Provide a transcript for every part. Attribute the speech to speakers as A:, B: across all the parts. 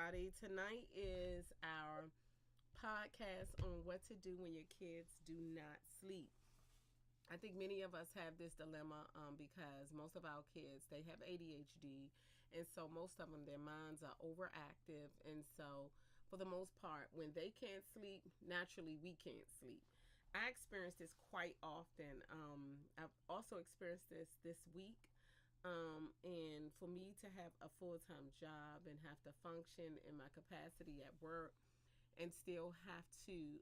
A: everybody. Tonight is our podcast on what to do when your kids do not sleep. I think many of us have this dilemma because most of our kids they have ADHD, and so most of them their minds are overactive, and so for the most part, when they can't sleep, naturally we can't sleep. I experience this quite often. I've also experienced this week. And for me to have a full time job and have to function in my capacity at work and still have to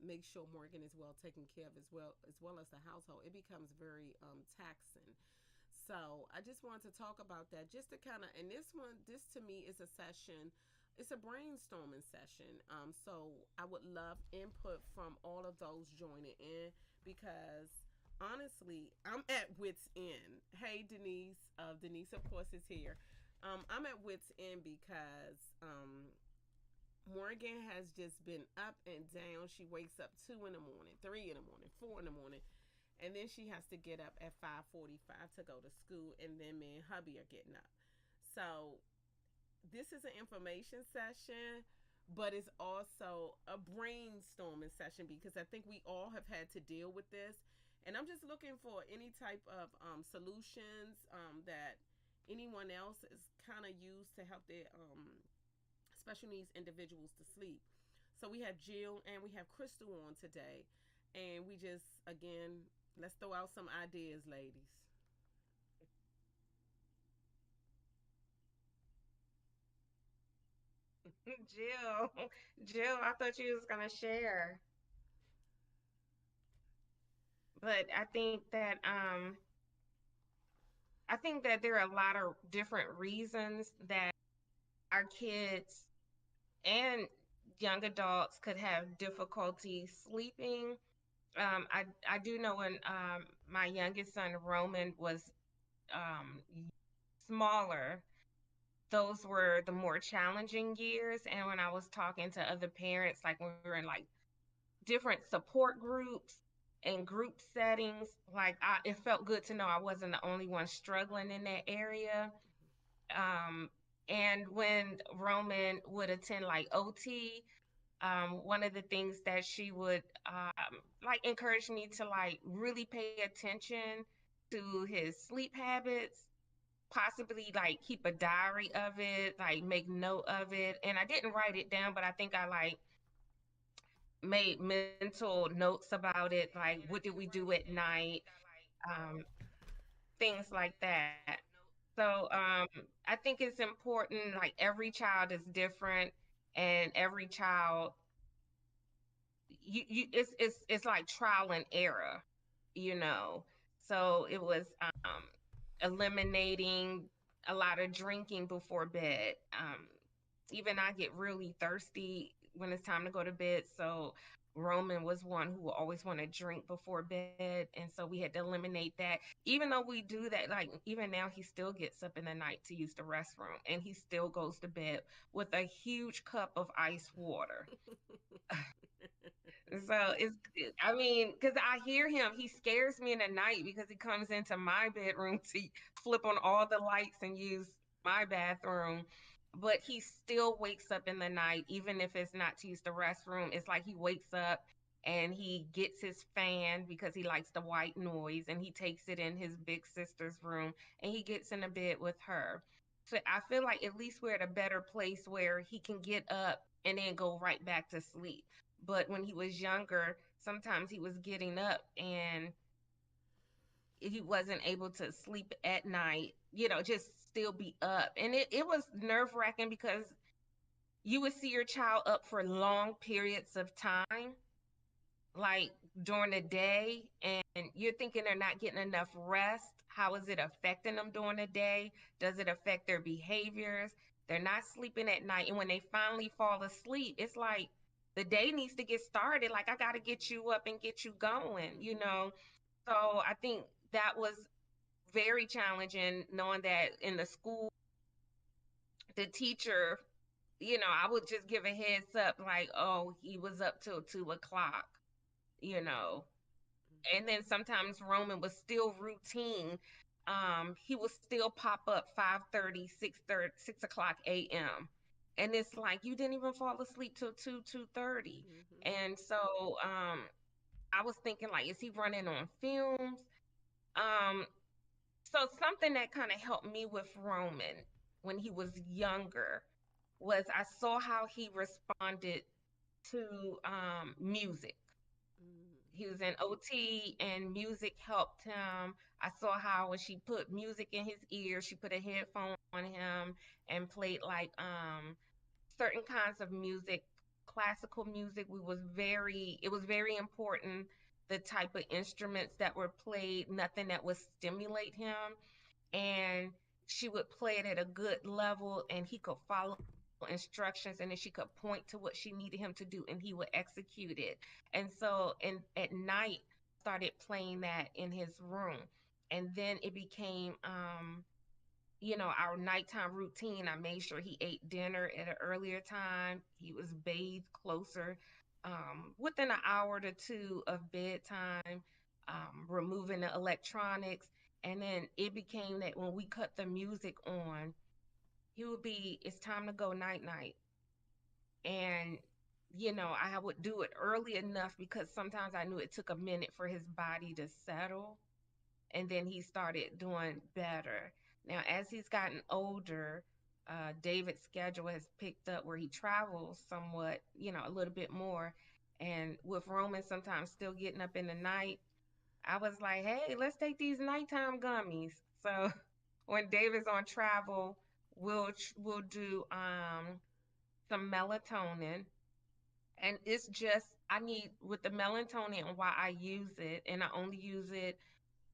A: make sure Morgan is well taken care of as well as the household, it becomes very taxing. So I just want to talk about that just to kind of, and this to me is a session, it's a brainstorming session. So I would love input from all of those joining in because honestly, I'm at wit's end. Hey, Denise. Denise, of course, is here. I'm at wit's end because Morgan has just been up and down. She wakes up 2 in the morning, 3 in the morning, 4 in the morning, and then she has to get up at 5:45 to go to school. And then me and hubby are getting up. So this is an information session, but it's also a brainstorming session because I think we all have had to deal with this. And I'm just looking for any type of solutions that anyone else is kind of used to help their special needs individuals to sleep. So we have Jill and we have Crystal on today. And we just, again, let's throw out some ideas, ladies.
B: Jill, Jill, I thought you was gonna share, but I think that there are a lot of different reasons that our kids and young adults could have difficulty sleeping. I do know when my youngest son Roman was um smaller, those were the more challenging years. And when I was talking to other parents, like when we were in like different support groups and group settings, it felt good to know I wasn't the only one struggling in that area. Um, and when Roman would attend like OT, one of the things that she would like encourage me to like really pay attention to his sleep habits, possibly like keep a diary of it, like make note of it. And I didn't write it down, but I think I like made mental notes about it, like what did we do at night, um, things like that. So I think it's important. Like every child is different, and every child, it's like trial and error, you know. So it was eliminating a lot of drinking before bed. Even I get really thirsty when it's time to go to bed. So Roman was one who always want to drink before bed. And so we had to eliminate that. Even though we do that, like even now he still gets up in the night to use the restroom and he still goes to bed with a huge cup of ice water. So I mean, because I hear him, he scares me in the night because he comes into my bedroom to flip on all the lights and use my bathroom. But he still wakes up in the night, even if it's not to use the restroom. It's like he wakes up and he gets his fan because he likes the white noise and he takes it in his big sister's room and he gets in the bed with her. So I feel like at least we're at a better place where he can get up and then go right back to sleep. But when he was younger, sometimes he was getting up and he wasn't able to sleep at night, just still be up. And it was nerve wracking because you would see your child up for long periods of time, like during the day, and you're thinking they're not getting enough rest. How is it affecting them during the day? Does it affect their behaviors? They're not sleeping at night. And when they finally fall asleep, it's like the day needs to get started. Like, I got to get you up and get you going, you
A: Mm-hmm.
B: know? So I think that was very challenging knowing that in the school, the teacher, I would just give a heads up, like, oh, he was up till 2 o'clock, you know. And then sometimes Roman was still routine. He would still pop up 5:30, 6:30, 6 o'clock a.m. and it's like you didn't even fall asleep till 2:30.
A: Mhm.
B: And so I was thinking like, is he running on fumes? Um, so something that kind of helped me with Roman when he was younger was I saw how he responded to music.
A: Mhm.
B: He was in OT and music helped him. I saw how when she put music in his ear, she put a headphone on him and played like certain kinds of music, classical music. It was very important the type of instruments that were played, nothing that would stimulate him. And she would play it at a good level and he could follow instructions, and then she could point to what she needed him to do and he would execute it. And so at night I started playing that in his room. And then it became our nighttime routine. I made sure he ate dinner at an earlier time. He was bathed closer, within an hour to two of bedtime, removing the electronics. And then it became that when we cut the music on, he would be, it's time to go night night. And, I would do it early enough because sometimes I knew it took a minute for his body to settle, and then he started doing better. Now, as he's gotten older, David's schedule has picked up where he travels somewhat, a little bit more. And with Roman sometimes still getting up in the night, I was like, hey, let's take these nighttime gummies. So when David's on travel, we'll do some melatonin, and it's just I need with the melatonin and why I use it, and I only use it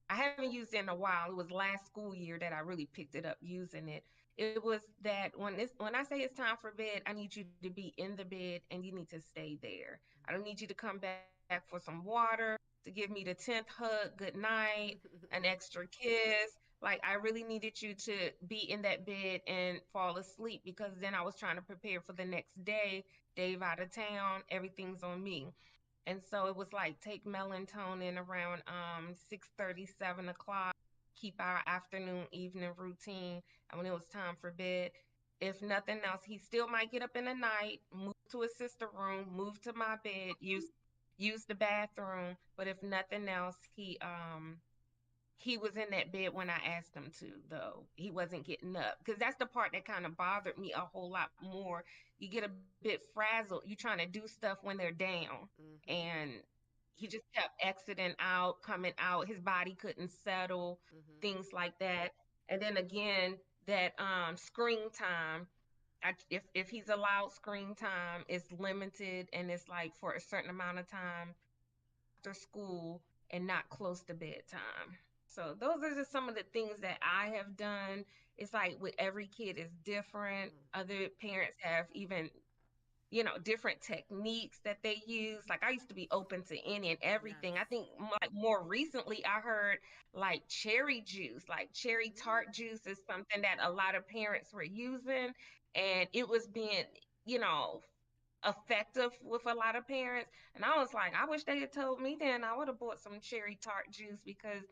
B: I haven't used it in a while. It was last school year that I really picked it up using it. It was that when I say it's time for bed, I need you to be in the bed and you need to stay there. I don't need you to come back for some water, to give me the 10th hug, good night, an extra kiss. Like I really needed you to be in that bed and fall asleep because then I was trying to prepare for the next day. Dave out of town, everything's on me. And so it was like take melatonin around 6:30, 7 o'clock, keep our afternoon, evening routine. And when it was time for bed, if nothing else, he still might get up in the night, move to his sister room, move to my bed, use the bathroom. But if nothing else, he was in that bed when I asked him to, though. He wasn't getting up because that's the part that kind of bothered me a whole lot more. You get a bit frazzled. You trying to do stuff when they're down,
A: Mhm.
B: and he just kept exiting out, coming out. His body couldn't settle,
A: Mhm.
B: things like that. And then again, that screen time. If he's allowed screen time, it's limited and it's like for a certain amount of time after school and not close to bedtime. So those are just some of the things that I have done. It's like with every kid is different.
A: Mm.
B: Other parents have even different techniques that they use. Like I used to be open to any and everything. I
A: Yes.
B: think like more recently I heard like cherry juice, like cherry tart
A: Mm.
B: juice is something that a lot of parents were using, and it was being, you know, effective with a lot of parents. And I was like, I wish they had told me then. I would have bought some cherry tart juice because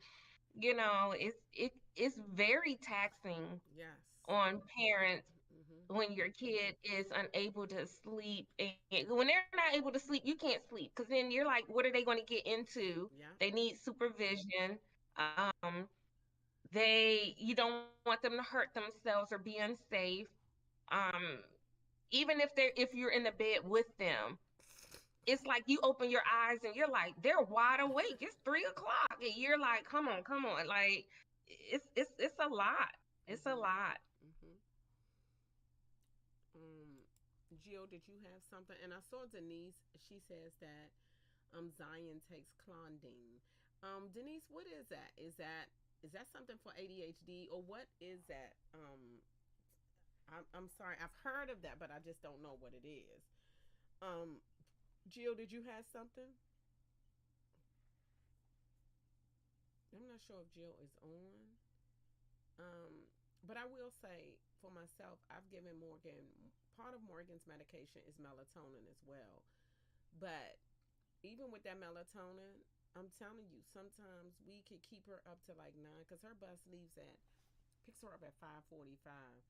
B: it's very taxing
A: Yes.
B: on parents
A: Mhm.
B: when your kid is unable to sleep. And when they're not able to sleep, you can't sleep because then you're like, what are they going to get into?
A: Yeah.
B: They need supervision. um you don't want them to hurt themselves or be unsafe. um if you're in the bed with them, it's like you open your eyes and you're like they're wide awake, it's 3 o'clock, and you're like, come on, like it's a lot. It's a
A: Mhm.
B: lot.
A: Mhm. Jill, did you have something? And I saw Denise. She says that Zion takes Clondine. Denise, what is that? Is that something for ADHD or what is that? I'm sorry, I've heard of that, but I just don't know what it is. Um, Jill, did you have something? I'm not sure if Jill is on. But I will say for myself, I've given Morgan part of Morgan's medication is melatonin as well. But even with that melatonin, I'm telling you, sometimes we could keep her up to like 9 because her bus leaves at picks her up at 5:45.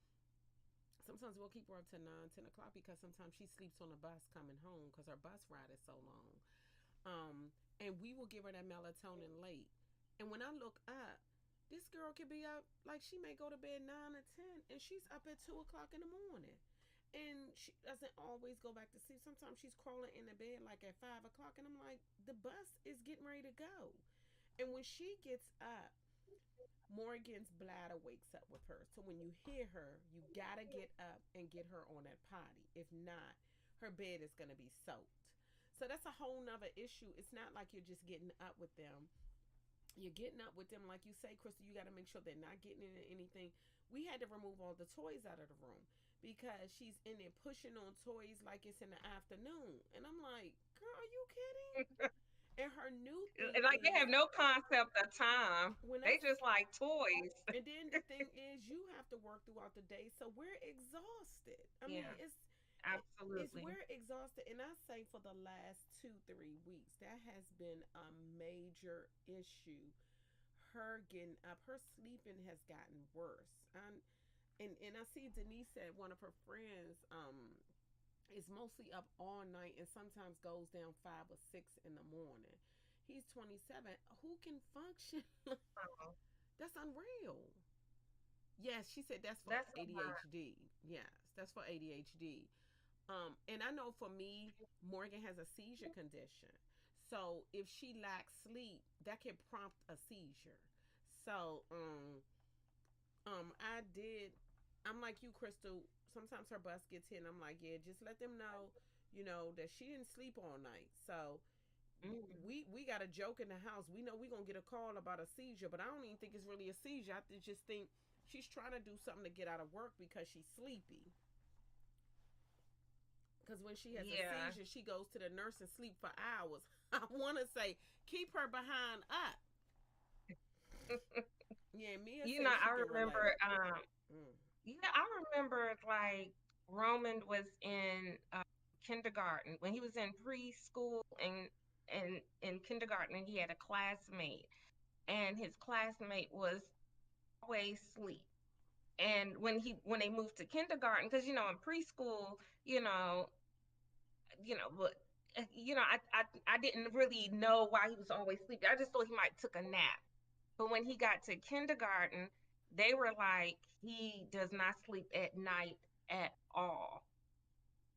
A: sometimes we'll keep her up to 9, 10 o'clock because sometimes she sleeps on the bus coming home because her bus ride is so long. And we will give her that melatonin late. And when I look up, this girl could be up like she may go to bed 9 or 10, and she's up at 2 o'clock in the morning. And she doesn't always go back to sleep. Sometimes she's crawling in the bed like at 5 o'clock, and I'm like, the bus is getting ready to go. And when she gets up, Morgan's bladder wakes up with her. So when you hear her, you gotta get up and get her on that potty. If not, her bed is gonna be soaked. So that's a whole nother issue. It's not like you're just getting up with them. You're getting up with them, like you say, Crystal. You got to make sure they're not getting into anything. We had to remove all the toys out of the room because she's in there pushing on toys like it's in the afternoon, and I'm like, "Girl, are you kidding?" And her new thing
B: Like they
A: is
B: have no concept of time.
A: when
B: They
A: us,
B: just like toys.
A: and then the thing is, you have to work throughout the day, so we're exhausted. I mean,
B: Yeah,
A: it's
B: absolutely.
A: we're exhausted, and I say for the last 2 3 weeks that has been a major issue. Her getting up, her sleeping has gotten worse. And I see Denise said one of her friends is mostly up all night and sometimes goes down 5 or 6 in the morning. He's 27. Who can function?
B: Oh,
A: That's unreal. Yes, she said that's for
B: that's a lot.
A: ADHD. Yes, that's for ADHD. And I know for me, Morgan has a seizure condition. So if she lacks sleep, that can prompt a seizure. So I did. I'm like you, Crystal. Sometimes her bus gets hit, and I'm like, yeah, just let them know, that she didn't sleep all night. So
B: Mm.
A: we got a joke in the house. We know we're gonna get a call about a seizure, but I don't even think it's really a seizure. I just think she's trying to do something to get out of work because she's sleepy. Because when she has a
B: Yeah.
A: seizure, she goes to the nurse and sleep for hours. I want to say, keep her behind up. Yeah, Mia says
B: I
A: she can relate.
B: remember
A: Mm.
B: I remember like Roman was in kindergarten when he was in preschool and in kindergarten and he had a classmate and his classmate was always asleep. And when they moved to kindergarten, because in preschool, you know, but I didn't really know why he was always sleeping. I just thought he might took a nap. But when he got to kindergarten, they were like, he does not sleep at night at all.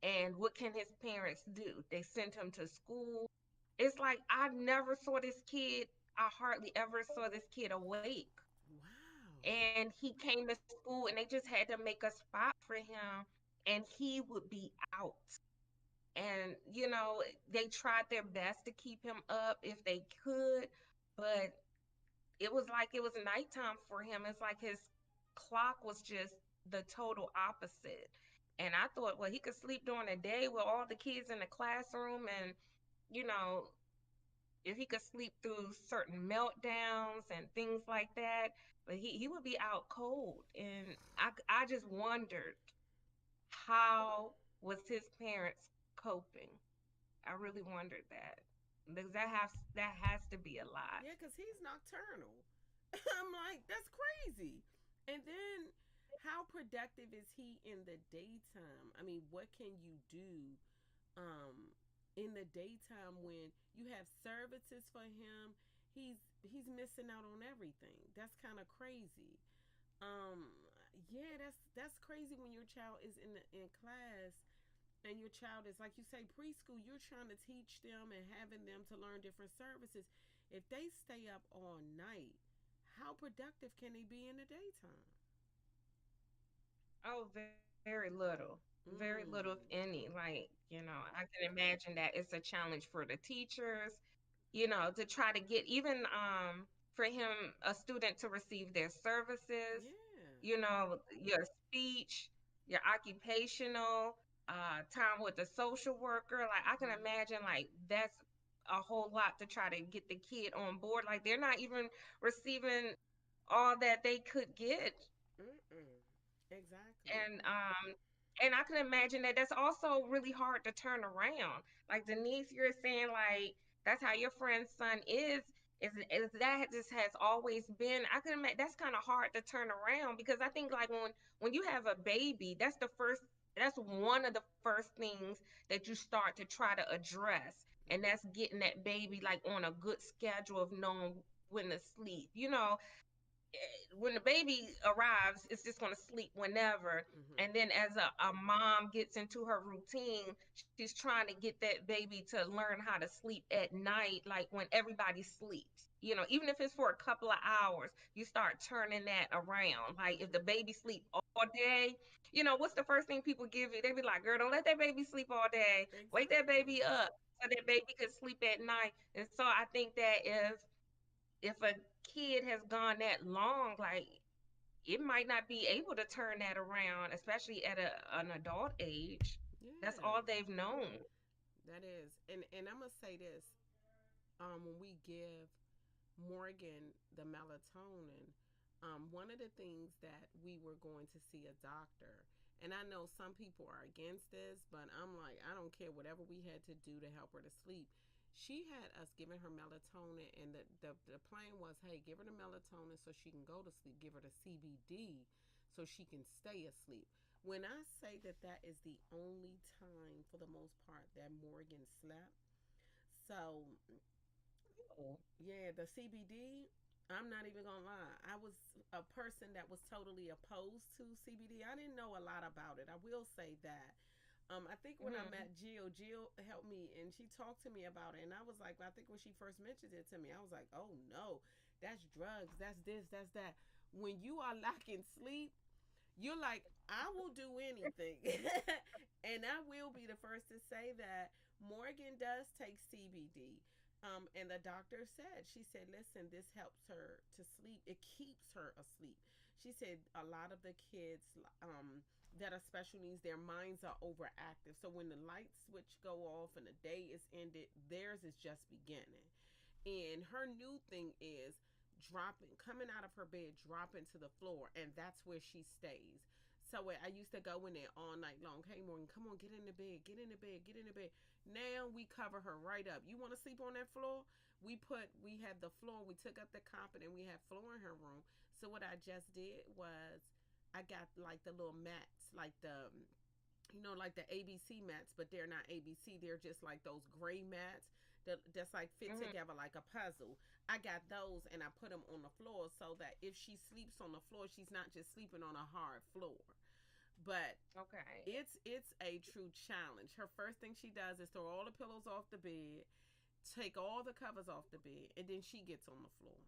B: And what can his parents do? They sent him to school. It's like I never saw this kid, I hardly ever saw this kid awake.
A: Wow.
B: And he came to school and they just had to make a spot for him and he would be out. And, they tried their best to keep him up if they could, but it was like it was nighttime for him. It's like his clock was just the total opposite. And I thought, well, he could sleep during the day with all the kids in the classroom and, you know, if he could sleep through certain meltdowns and things like that, but he would be out cold. And I just wondered how was his parents coping? I really wondered that. Because that has to be a lot.
A: Yeah, because he's nocturnal. I'm like, that's crazy. And then, how productive is he in the daytime? I mean, what can you do um, in the daytime when you have services for him? He's missing out on everything. That's kind of crazy. Um, yeah, that's crazy when your child is in class and your child is like you say preschool. You're trying to teach them and having them to learn different services. If they stay up all night, how productive can they be in the daytime?
B: Oh, very little. Very little, if
A: Mm.
B: any. Like, I can imagine that it's a challenge for the teachers, to try to get even for him, a student to receive their services,
A: Yeah.
B: your speech, your occupational, time with the social worker. Like I can
A: Mm.
B: imagine like that's a whole lot to try to get the kid on board. Like they're not even receiving all that they could get.
A: Mm-mm. Exactly.
B: And I can imagine that that's also really hard to turn around. Like Denise, you're saying like that's how your friend's son is. Is that just has always been, I can imagine that's kind of hard to turn around, because I think like when you have a baby, that's one of the first things that you start to try to address, and that's getting that baby like on a good schedule of knowing when to sleep. When the baby arrives, it's just going to sleep whenever.
A: Mm-hmm.
B: And then as a mom gets into her routine, she's trying to get that baby to learn how to sleep at night, like when everybody sleeps. Even if it's for a couple of hours, you start turning that around. Like if the
A: Mm-hmm.
B: baby sleep all day, what's the first thing people give you? They be like, girl, don't let that baby sleep all day. Wake that
A: Exactly.
B: baby up so that baby can sleep at night. And so I think that if a kid has gone that long, like it might not be able to turn that around, especially at an adult age. That's
A: Yeah,
B: all they've known.
A: that is. And I'm gonna say this. When we give Morgan the melatonin, one of the things that we were going to see a doctor, and I know some people are against this, but I'm like, I don't care whatever we had to do to help her to sleep. She had us giving her melatonin, and the plan was, hey, give her the melatonin so she can go to sleep, give her the CBD so she can stay asleep. When I say that that is the only time, for the most part, that Morgan slept, so
B: Oh.
A: yeah, the CBD, I'm not even gonna lie. I was a person that was totally opposed to CBD. I didn't know a lot about it. I will say that. I think when I
B: Hmm.
A: met Jill helped me and she talked to me about it. And I was like, I think when she first mentioned it to me, I was like, oh no, that's drugs, that's this, that's that. When you are lacking sleep, you're like, I will do anything. And I will be the first to say that Morgan does take CBD. And the doctor said, she said, listen, this helps her to sleep. It keeps her asleep. She said a lot of the kids that are special needs, their minds are overactive. So when the light switch go off and the day is ended, theirs is just beginning. And her new thing is coming out of her bed, dropping to the floor, and that's where she stays. So I used to go in there all night long. Hey, Morgan, come on, get in the bed, get in the bed, get in the bed. Now we cover her right up. You want to sleep on that floor? We had the floor. We took up the carpet and we had floor in her room. So what I just did was I got like the little mats, like like the ABC mats, but they're not ABC. They're just like those gray mats that's like fit
B: Hmm.
A: together like a puzzle. I got those and I put them on the floor so that if she sleeps on the floor, she's not just sleeping on a hard floor. But
B: Okay.
A: it's a true challenge. Her first thing she does is throw all the pillows off the bed, take all the covers off the bed, and then she gets on the floor.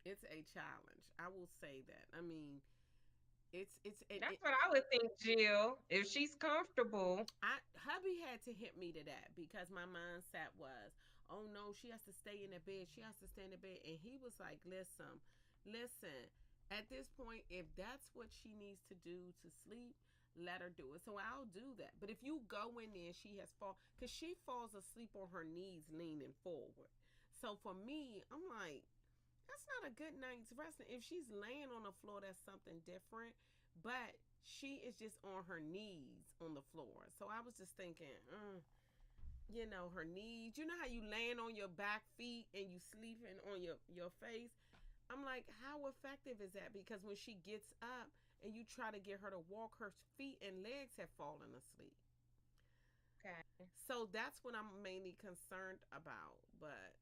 A: It's a challenge. I will say that. I mean, it's
B: That's what I would think, Jill. If she's comfortable.
A: I hubby had to hit me to that because my mindset was, oh no, she has to stay in the bed. She has to stay in the bed. And he was like, listen. At this point, if that's what she needs to do to sleep, let her do it. So I'll do that. But if you go in there and she has because she falls asleep on her knees leaning forward. So for me, I'm like, that's not a good night's rest. If she's laying on the floor, that's something different. But she is just on her knees on the floor. So I was just thinking, her knees. You know how you laying on your back feet and you sleeping on your face? I'm like, how effective is that? Because when she gets up and you try to get her to walk, her feet and legs have fallen asleep.
B: Okay.
A: So that's what I'm mainly concerned about. But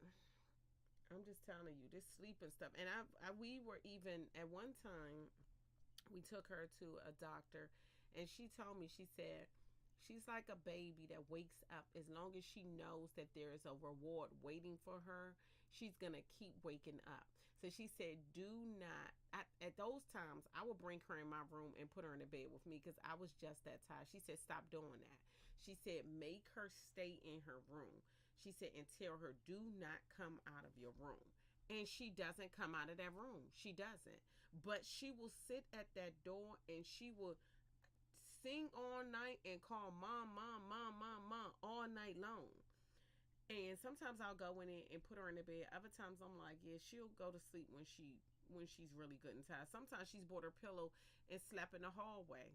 A: I'm just telling you, this sleep and stuff. And we were even at one time, we took her to a doctor, and she told me, she said, she's like a baby that wakes up. As long as she knows that there is a reward waiting for her, she's going to keep waking up. So she said, do not, at those times, I would bring her in my room and put her in the bed with me because I was just that tired. She said, stop doing that. She said, make her stay in her room. She said, and tell her, do not come out of your room. And she doesn't come out of that room. She doesn't. But she will sit at that door and she will sing all night and call mom, mom, mom, mom, mom all night long. And sometimes I'll go in and put her in the bed. Other times I'm like, yeah, she'll go to sleep when she's really good and tired. Sometimes she's bought her pillow and slept in the hallway.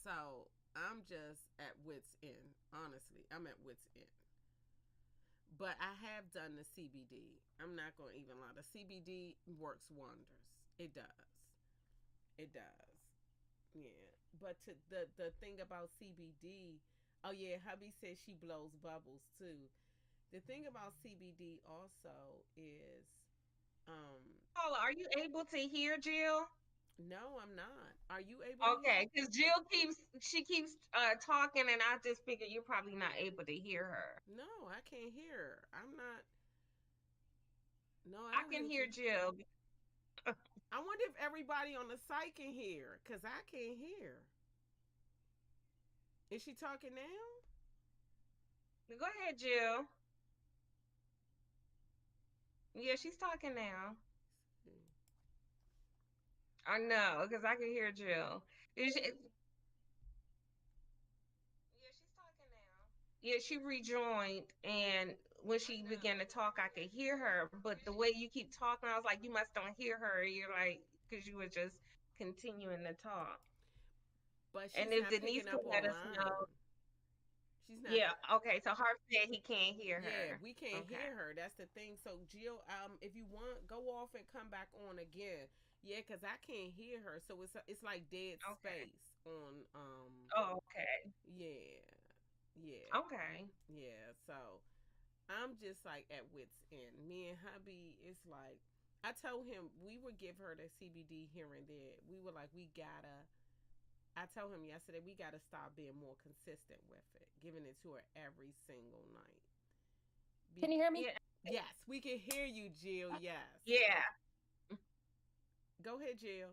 A: So I'm just at wits end. Honestly, I'm at wits end. But I have done the CBD. I'm not going to even lie. The CBD works wonders. It does. It does. Yeah. But the thing about CBD, oh yeah, hubby says she blows bubbles too. The thing about CBD also is, um,
B: Paula, are you able to hear Jill?
A: no, I'm not. Are you able to hear?
B: Okay, because Jill keeps talking, and I just figured you're probably not able to hear her.
A: No, I can't hear her. I'm not. No, I
B: I
A: don't
B: can
A: hear
B: hear
A: you.
B: Jill.
A: I wonder if everybody on the site can hear, cause I can't hear. Is she talking now?
B: Go ahead, Jill. Yeah, she's talking now. I know, because I can hear Jill. Yeah, she's talking now. Yeah, she rejoined, and when she began to talk, I could hear her. But the way you keep talking, I was like, you must don't hear her. You're like, because you were just continuing to talk.
A: But
B: And
A: she's
B: if
A: not
B: Denise
A: picking
B: could
A: up
B: let
A: on
B: us know,
A: mine. She's not.
B: yeah, okay. So Harp said he can't hear
A: Yeah,
B: her.
A: we can't
B: Okay,
A: hear her. That's the thing. So Jill, if you want, go off and come back on again. Yeah, cause I can't hear her. So it's like dead
B: okay.
A: space on.
B: Oh, okay,
A: Yeah, yeah,
B: okay.
A: yeah. So I'm just like at wits end. Me and hubby, it's like I told him we would give her the CBD here and there. We were like, we gotta. I told him yesterday we gotta stop being more consistent with it, giving it to her every single night.
C: Can
A: Be-
C: you hear me?
B: Yeah,
A: yes, we can hear you, Jill. Yes,
B: yeah.
A: go ahead, Jill.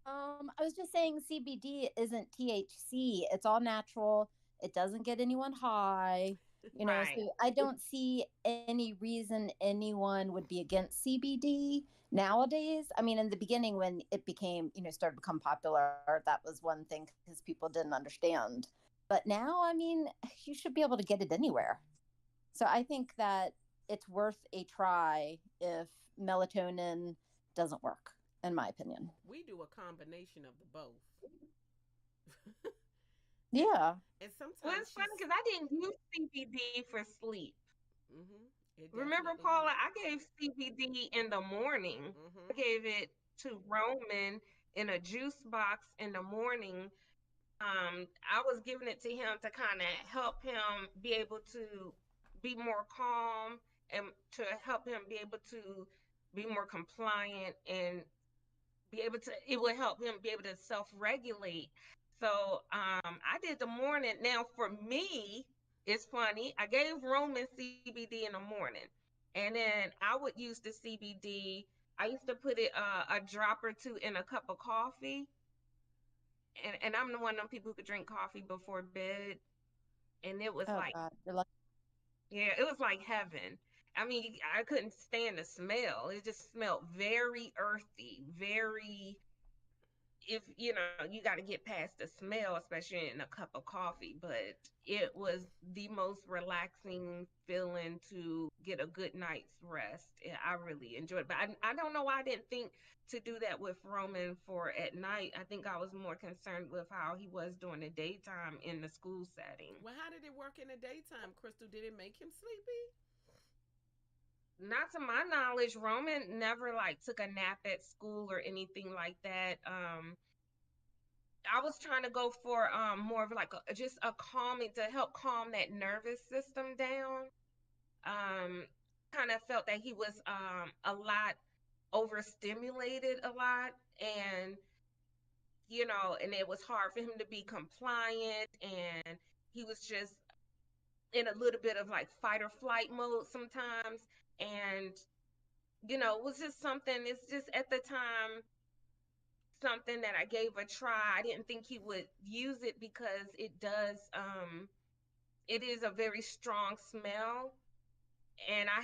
C: I was just saying CBD isn't THC. It's all natural. It doesn't get anyone high.
B: Right.
C: So I don't see any reason anyone would be against CBD nowadays. I mean, in the beginning when it became, started to become popular, that was one thing because people didn't understand. But now, I mean, you should be able to get it anywhere. So I think that it's worth a try if melatonin doesn't work, in my opinion.
A: We do a combination of the both, and
C: Yeah.
A: and
B: Well,
A: sometimes
B: it's funny
A: she's.
B: because I didn't use CBD for sleep.
A: It
B: Remember,
A: definitely
B: Paula, I
A: works.
B: gave CBD in the morning. I
A: Mm-hmm.
B: gave it to Roman in a juice box in the morning. I was giving it to him to kind of help him be able to be more calm and to help him be able to be more compliant and be able to it would help him be able to self-regulate. So I did the morning. Now for me, it's funny. I gave Roman CBD in the morning. And then I would use the CBD. I used to put it a drop or two in a cup of coffee. And I'm the one of them people who could drink coffee before bed. And it was
C: Oh
B: like,
C: God, you're lucky.
B: yeah, it was like heaven. I mean, I couldn't stand the smell. It just smelled very earthy, very if you got to get past the smell, especially in a cup of coffee, but it was the most relaxing feeling to get a good night's rest. I really enjoyed it, but I don't know why I didn't think to do that with Roman for at night. I think I was more concerned with how he was during the daytime in the school setting.
A: Well, how did it work in the daytime, Crystal? Did it make him sleepy?
B: Not to my knowledge, Roman never like took a nap at school or anything like that. I was trying to go for more of like just a calming to help calm that nervous system down. Um, kind of felt that he was a lot overstimulated a lot, and and it was hard for him to be compliant, and he was just in a little bit of like fight or flight mode sometimes, and it was just something. It's just at the time something that I gave a try. I didn't think he would use it because it is a very strong smell, and I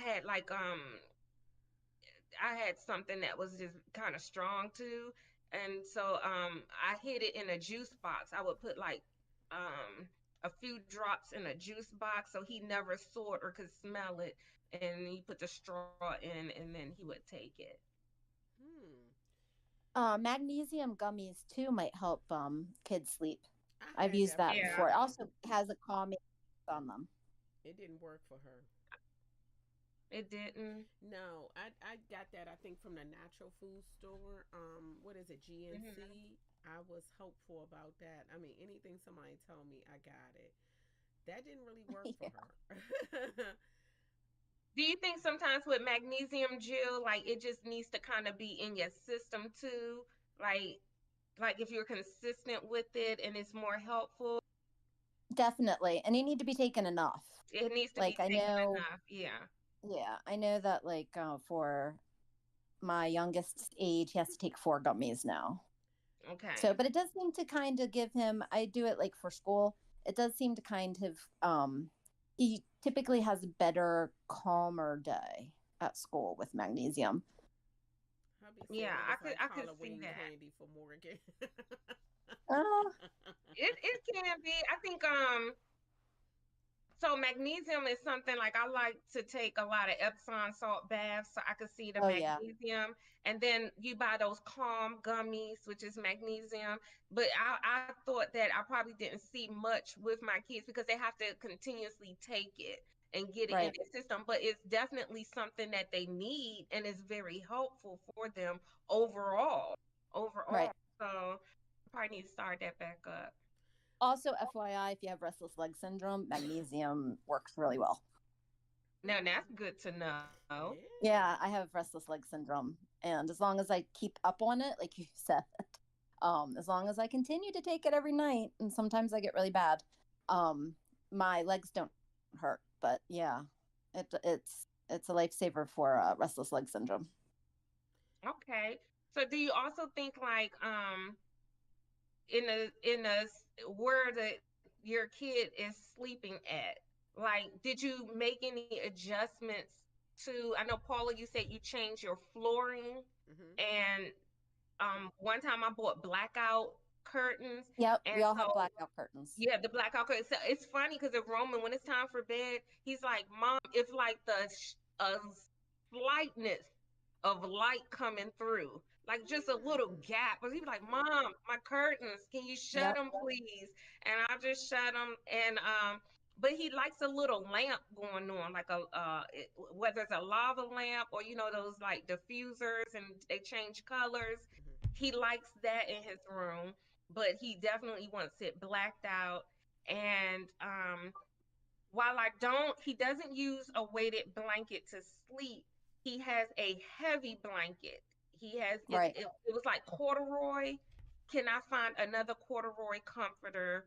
B: had something that was just kind of strong too. And so I hid it in a juice box. I would put like um a few drops in a juice box so he never saw it or could smell it, and he put the straw in and then he would take it.
A: Hmm.
C: Magnesium gummies too might help kids sleep.
A: I
C: I've
A: had
C: used
A: that
C: that
B: Yeah.
C: before. It
A: before.
C: also has a calming effect on them.
A: It didn't work for her.
B: It didn't.
A: No, I got that I think from the natural food store. What is it,
B: Hmm.
A: GNC? I was hopeful about that. I mean, anything somebody told me, I got it. That didn't really work for
C: Yeah,
A: her.
B: Do you think sometimes with magnesium gel, like it just needs to kind of be in your system too? Like, like if you're consistent with it and it's more helpful,
C: definitely. And you need to be taken enough.
B: it needs to be
C: Like I
B: taken
C: know,
B: enough. Yeah.
C: yeah, I know that like for my youngest age, he has to take 4 gummies now. So,
B: Okay.
C: but it does seem to kind of give him, I do it like for school. It does seem to kind of, he typically has a better, calmer day at school with magnesium.
A: Hubby said
B: Yeah,
A: it was like
B: I could see
A: Halloween
B: that.
A: candy for Morgan.
C: Uh,
B: It can be. I think so magnesium is something like I like to take a lot of Epsom salt baths so I could see the
C: oh, yeah,
B: magnesium. And then you buy those calm gummies, which is magnesium. But I thought that I probably didn't see much with my kids because they have to continuously take it and get it in
C: right,
B: their system. But it's definitely something that they need and is very helpful for them overall. Overall.
C: right.
B: So I probably need to start that back up.
C: Also, FYI, if you have restless leg syndrome, magnesium works really well.
B: Now that's good to know.
A: Yeah.
C: Yeah, I have restless leg syndrome. And as long as I keep up on it, like you said, as long as I continue to take it every night, and sometimes I get really bad, um, my legs don't hurt. But yeah, it's a lifesaver for restless leg syndrome.
B: Okay. So do you also think like in a where your kid is sleeping at? Like did you make any adjustments to I know Paula you said you changed your flooring
A: Mhm.
B: and one time I bought blackout curtains
C: Yep,
B: and
C: we all have
B: so
C: blackout curtains.
B: yeah, the blackout curtains. So it's funny because of Roman when it's time for bed, he's like, "Mom, it's like a slightness of light coming through, like just a little
A: Mm.
B: gap." But he's like, "Mom, my curtains, can you shut
C: Yep,
B: them, please?" And I just shut them, and but he likes a little lamp going on, like whether it's a lava lamp or those like diffusers, and they change colors.
A: Mhm.
B: He likes that in his room, but he definitely wants it blacked out. And while he doesn't use a weighted blanket to sleep. He has a heavy blanket. He has
C: right.
B: it was like corduroy. Can I find another corduroy comforter?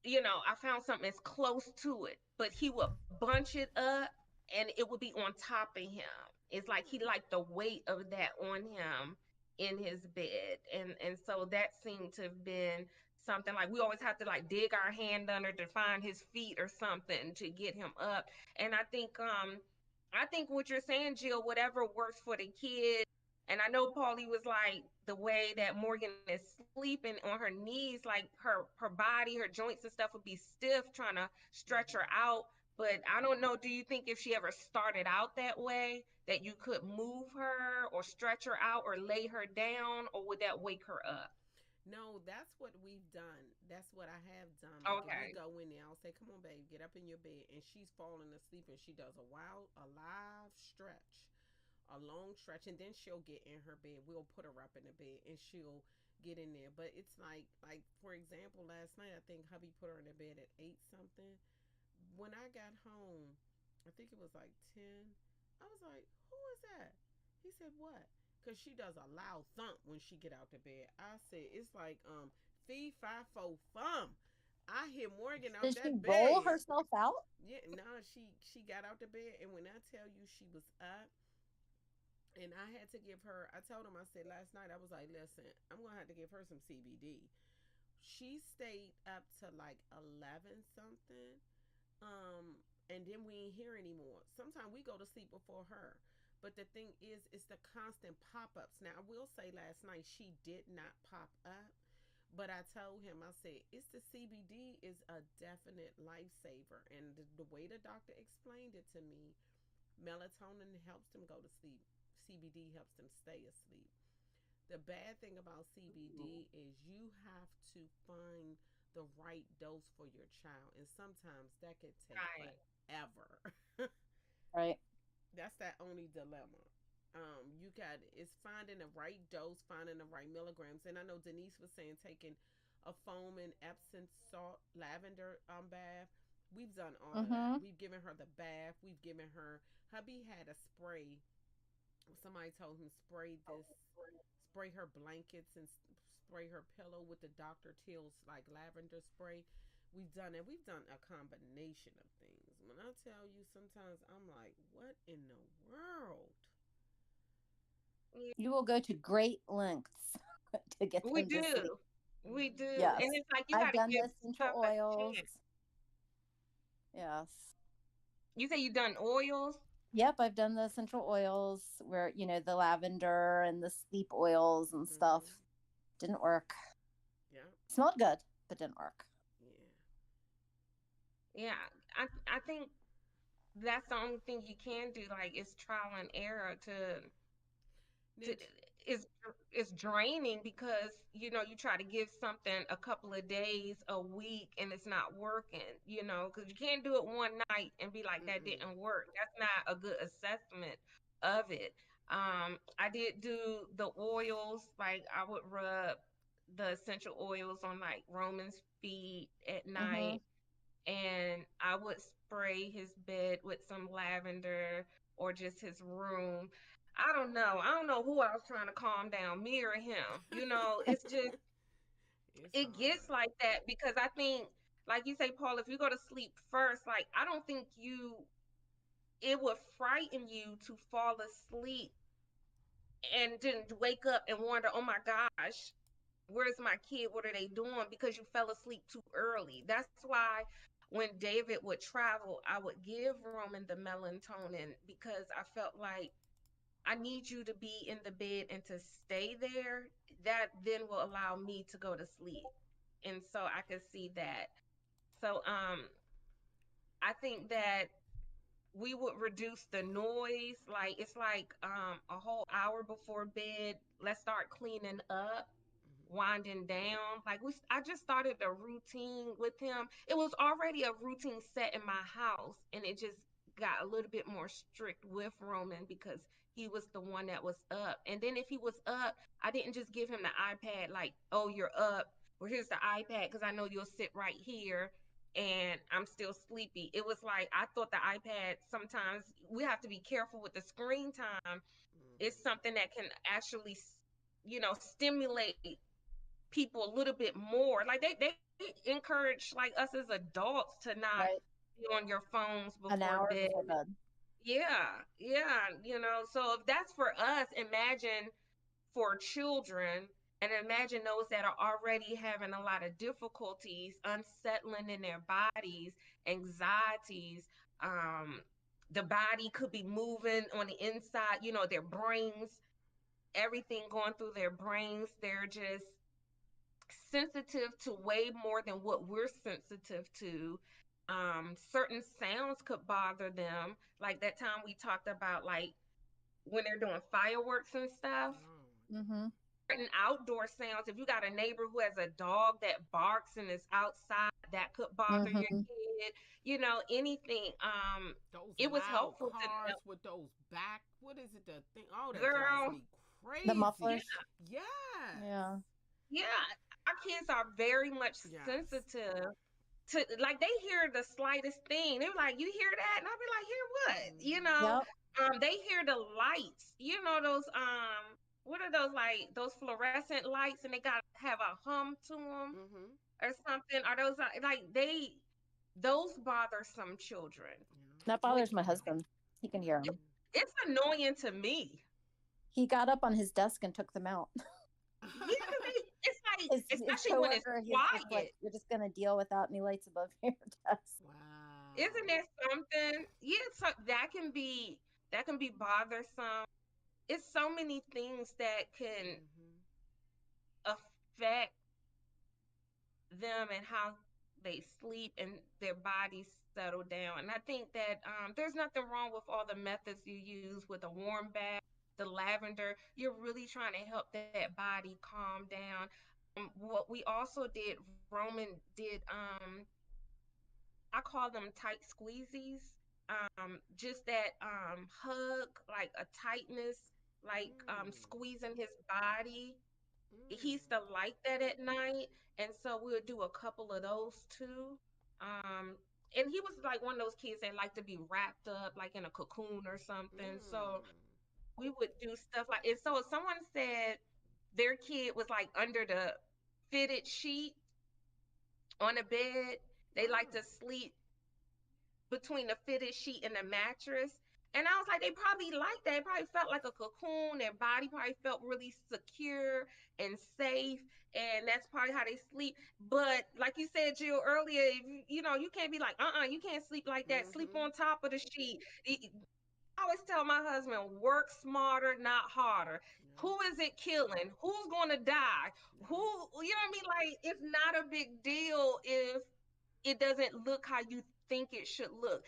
B: I found something as close to it, but he would bunch it up and it would be on top of him. It's like he liked the weight of that on him in his bed. And so that seemed to have been something like we always have to like dig our hand under to find his feet or something to get him up. And I think what you're saying, Jill, whatever works for the kid. And I know Paulie was like the way that Morgan is sleeping on her knees, like her body, her joints and stuff would be stiff trying to stretch her
A: Mhm.
B: out. But I don't know, do you think if she ever started out that way that you could move her or stretch her out or lay her down, or would that wake her up?
A: No, that's what we've done. That's what I have done. Like if we
B: Okay.
A: go in there, I'll say, "Come on, babe, get up in your bed," and she's falling asleep, and she does a wild, a live stretch, a long stretch, and then she'll get in her bed. We'll put her up in the bed, and she'll get in there. But it's like for example, last night I think hubby put her in the bed at 8 something. When I got home, I think it was like 10. I was like, "Who is that?" He said, "What?" Because she does a loud thump when she get out the bed. I said, "It's like fee fi fo fum." I hear Morgan out
C: Did she
A: that
C: roll
A: bed.
C: herself out?
A: Yeah, no, she got out the bed, and when I tell you she was up, and I had to give her. I told him, I said last night, I was like, "Listen, I'm gonna have to give her some CBD." She stayed up to like 11 something. And then we ain't hear anymore. Sometimes we go to sleep before her. But the thing is, it's the constant pop ups. Now, I will say last night she did not pop up. But I told him, I said, it's the CBD is a definite lifesaver. And the way the doctor explained it to me, melatonin helps them go to sleep. CBD helps them stay asleep. The bad thing about CBD is you have to find the right dose for your child, and sometimes that could take
B: Right.
A: forever.
C: Right.
A: That's that only dilemma. You got it's finding the right dose, finding the right milligrams. And I know Denise was saying taking a foam and Epsom salt lavender bath. We've done all of that.
C: Mm-hmm.
A: We've given her the bath. We've given her. Hubby had a spray. Somebody told him spray her blankets and spray her pillow with the Dr. Teal's like lavender spray. We've done it. We've done a combination of things. When I tell you, sometimes I'm like, what in the world?
B: Yeah,
C: You will go to great lengths to get
B: we
C: them to sleep.
B: do. We do. And
C: Yes.
B: it's like you
C: I've
B: got to
C: done
B: give
C: the essential
B: stuff a
C: oils.
B: chance.
C: Yes.
B: You say you done oils?
C: Yep, I've done the essential oils where, the lavender and the sleep oils and stuff.
A: Mm-hmm.
C: Didn't work.
A: Yeah.
C: Smelled good, but didn't work.
A: Yeah.
B: Yeah. I think that's the only thing you can do. Like, it's trial and error to
A: Ninja.
B: it's draining because you try to give something a couple of days, a week, and it's not working, because you can't do it one night and be like that
A: Mm-mm.
B: didn't work. That's not a good assessment of it. I did do the oils. Like, I would rub the essential oils on like Roman's feet at
C: Mm-hmm.
B: night, and I would spray his bed with some lavender, or just his room. I don't know. I don't know who I was trying to calm down, me or him. It's just,
A: It's
B: it gets
A: hard.
B: like that because I think, like you say, Paul, if you go to sleep first, like, I don't think it would frighten you to fall asleep and then wake up and wonder, oh my gosh, where's my kid? What are they doing? Because you fell asleep too early. That's why when David would travel, I would give Roman the melatonin because I felt like I need you to be in the bed and to stay there. That then will allow me to go to sleep. And so I could see that. So I think that we would reduce the noise. Like, it's like a whole hour before bed, let's start cleaning up, winding down. Like, I just started a routine with him. It was already a routine set in my house, and it just got a little bit more strict with Roman because he was the one that was up. And then if he was up, I didn't just give him the iPad like, oh, you're up. Well, here's the iPad because I know you'll sit right here and I'm still sleepy. It was like I thought the iPad, sometimes we have to be careful with the screen time. It's
A: Mm-hmm.
B: something that can actually, stimulate people a little bit more. Like, they encourage like us as adults to not
C: Right.
B: be on your phones
C: An
B: before
C: hour
B: bed.
C: before bed.
B: Yeah, yeah, so if that's for us, imagine for children, and imagine those that are already having a lot of difficulties, unsettling in their bodies, anxieties. um the body could be moving on the inside, their brains, everything going through their brains. They're just sensitive to way more than what we're sensitive to. Certain sounds could bother them. Like that time we talked about, like when they're doing fireworks and stuff.
A: Oh my
C: Mm-hmm.
A: God.
B: Certain outdoor sounds. If you got a neighbor who has a dog that barks and is outside, that could bother your
C: Mm-hmm.
B: kid. Anything.
A: Those
B: It was
A: loud
B: helpful to
A: cars
B: them.
A: with those back. What is it? The thing. Oh, that drives
B: Girl,
A: me
C: The
A: crazy.
C: mufflers.
A: Yes.
C: Yeah.
B: yeah, our kids are very much
A: Yes.
B: sensitive to, like, they hear the slightest thing. They're like, you hear that? And I'll be like, hear what?
A: Mm-hmm.
C: Yep.
B: They hear the lights, those what are those, like those fluorescent lights, and they gotta have a hum to them
A: Mm-hmm.
B: or something. Are those like those bother some children.
C: That
B: When
C: bothers my husband. He can hear them.
B: it's annoying to me.
C: He got up on his desk and took them out.
B: Yeah, 'cause it's like,
C: His
B: especially when it's
C: coworker, he's just like,
B: quiet.
C: "You're just gonna deal without any lights above your desk."
B: Isn't
A: Wow.
B: there something? Yeah, so that can be bothersome. It's so many things that can
A: Mm-hmm.
B: affect them and how they sleep and their bodies settle down. And I think that there's nothing wrong with all the methods you use with a warm bath, the lavender. You're really trying to help that body calm down. What we also did, Roman did, I call them tight squeezies. Just that hug, like a tightness, like
A: Mm.
B: squeezing his body. He
A: Mm.
B: used to like that at night, and so we'll do a couple of those too. Um, and he was like one of those kids that like to be wrapped up like in a cocoon or something. So
A: Mm.
B: we would do stuff like it. So if someone said their kid was like under the fitted sheet on a bed, they like
A: Oh.
B: to sleep between the fitted sheet and the mattress. And I was like, they probably like that. It probably felt like a cocoon. Their body probably felt really secure and safe. And that's probably how they sleep. But like you said, Jill, earlier, you can't be like, you can't sleep like that. Sleep
A: Mm-hmm.
B: on top of the sheet. I always tell my husband, work smarter, not harder.
A: Yeah.
B: Who is it killing? Who's going to die?
A: Yeah.
B: Who, you know what I mean? Like, it's not a big deal if it doesn't look how you think it should look.